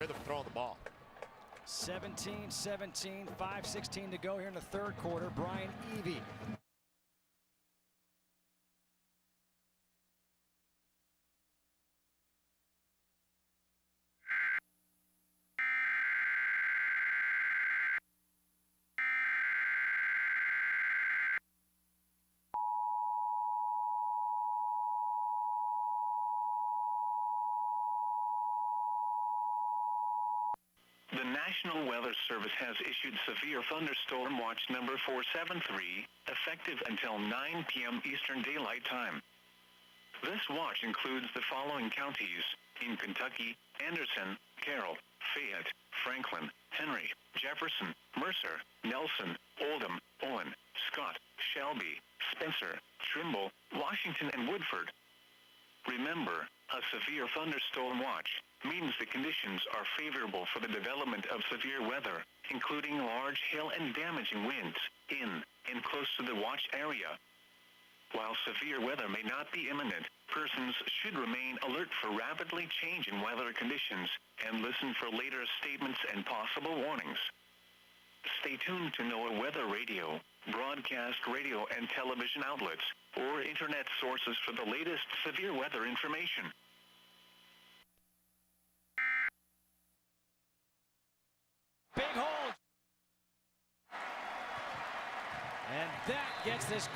Rhythm throwing the ball. 17-17, 5:16 to go here in the third quarter. Brian Evie. The National Weather Service has issued Severe Thunderstorm Watch number 473, effective until 9 p.m. Eastern Daylight Time. This watch includes the following counties in Kentucky: Anderson, Carroll, Fayette, Franklin, Henry, Jefferson, Mercer, Nelson, Oldham, Owen, Scott, Shelby, Spencer, Trimble, Washington, and Woodford. Remember, a severe thunderstorm watch means the conditions are favorable for the development of severe weather, including large hail and damaging winds, in and close to the watch area. While severe weather may not be imminent, persons should remain alert for rapidly changing weather conditions and listen for later statements and possible warnings. Stay tuned to NOAA Weather Radio, broadcast radio and television outlets, or internet sources for the latest severe weather information. Big hold. And that gets this